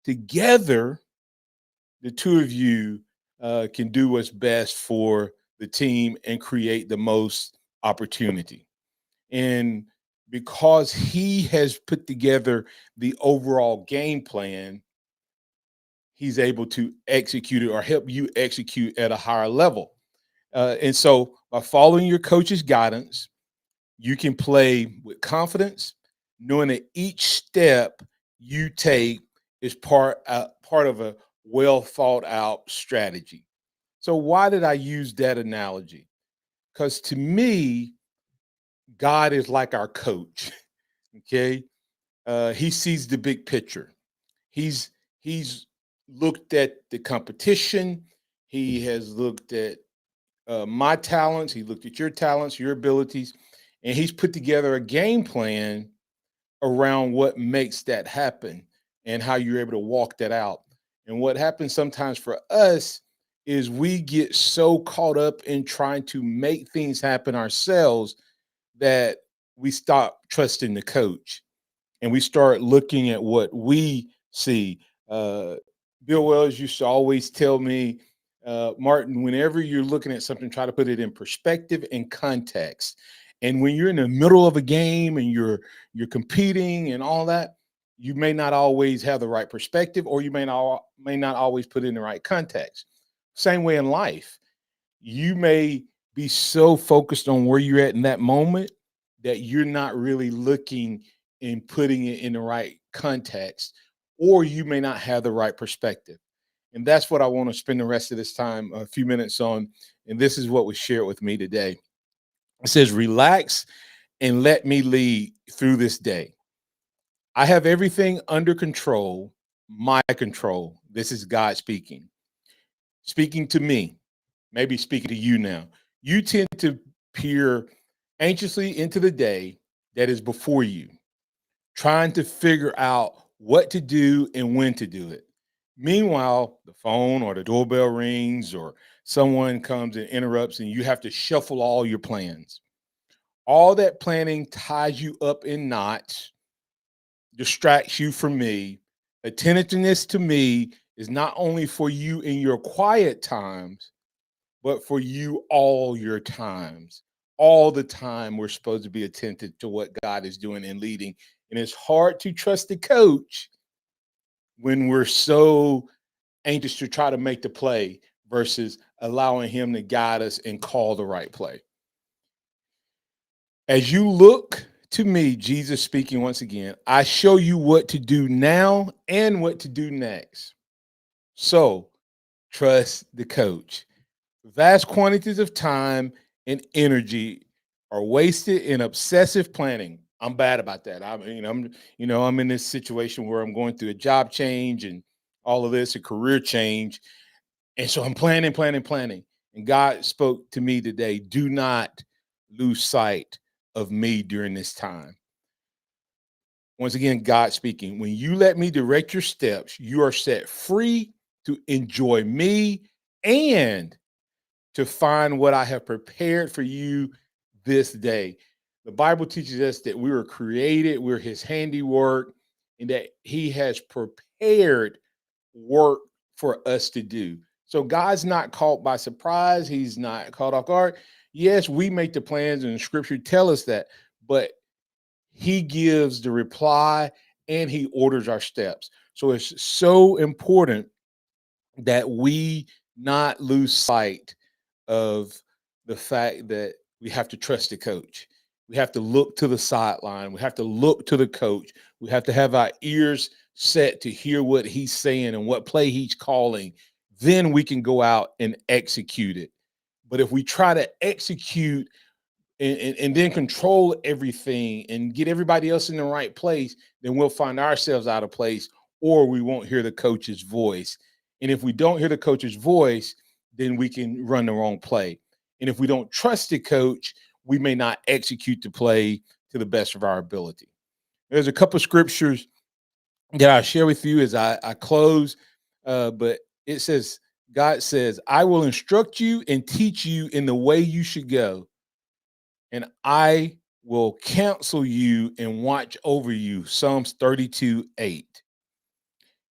together, the two of you can do what's best for the team and create the most opportunity. And because he has put together the overall game plan, he's able to execute it or help you execute at a higher level. And so by following your coach's guidance, you can play with confidence, knowing that each step you take is part of a well thought out strategy. So why did I use that analogy? Because to me, God is like our coach. Okay, he sees the big picture. He's looked at the competition. He has looked at my talents. He looked at your talents, your abilities, and he's put together a game plan around what makes that happen and how you're able to walk that out. And what happens sometimes for us is we get so caught up in trying to make things happen ourselves that we stop trusting the coach and we start looking at what we see. Uh, Bill Wells used to always tell me, Martin, whenever you're looking at something, try to put it in perspective and context. And when you're in the middle of a game and you're competing and all that, you may not always have the right perspective, or you may not always put it in the right context. Same way in life, you may be so focused on where you're at in that moment that you're not really looking and putting it in the right context, or you may not have the right perspective. And that's what I want to spend the rest of this time, a few minutes on. And this is what was shared with me today. It says, relax and let me lead through this day. I have everything under control, my control. This is God speaking to me, maybe speaking to you now. You tend to peer anxiously into the day that is before you, trying to figure out what to do and when to do it. Meanwhile, the phone or the doorbell rings or someone comes and interrupts, and you have to shuffle all your plans. All that planning ties you up in knots, distracts you from me. Attentiveness to me is not only for you in your quiet times, but for you all your times. All the time, we're supposed to be attentive to what God is doing and leading. And it's hard to trust the coach when we're so anxious to try to make the play versus allowing him to guide us and call the right play. As you look to me, Jesus speaking once again, I show you what to do now and what to do next. So trust the coach. Vast quantities of time and energy are wasted in obsessive planning. I'm bad about that. I'm in this situation where I'm going through a job change and all of this, a career change. And so I'm planning, planning, planning. And God spoke to me today, do not lose sight of me during this time. Once again, God speaking, when you let me direct your steps, you are set free to enjoy me and to find what I have prepared for you this day. The Bible teaches us that we were created, we're his handiwork, and that he has prepared work for us to do. So God's not caught by surprise. He's not caught off guard. Yes, we make the plans and the scripture tell us that, but he gives the reply and he orders our steps. So it's so important that we not lose sight of the fact that we have to trust the coach. We have to look to the sideline. We have to look to the coach. We have to have our ears set to hear what he's saying and what play he's calling. Then we can go out and execute it. But if we try to execute and then control everything and get everybody else in the right place, then we'll find ourselves out of place, or we won't hear the coach's voice. And if we don't hear the coach's voice, then we can run the wrong play. And if we don't trust the coach, we may not execute the play to the best of our ability. There's a couple of scriptures that I share with you as I close, but it says, God says, I will instruct you and teach you in the way you should go, and I will counsel you and watch over you. Psalms 32:8.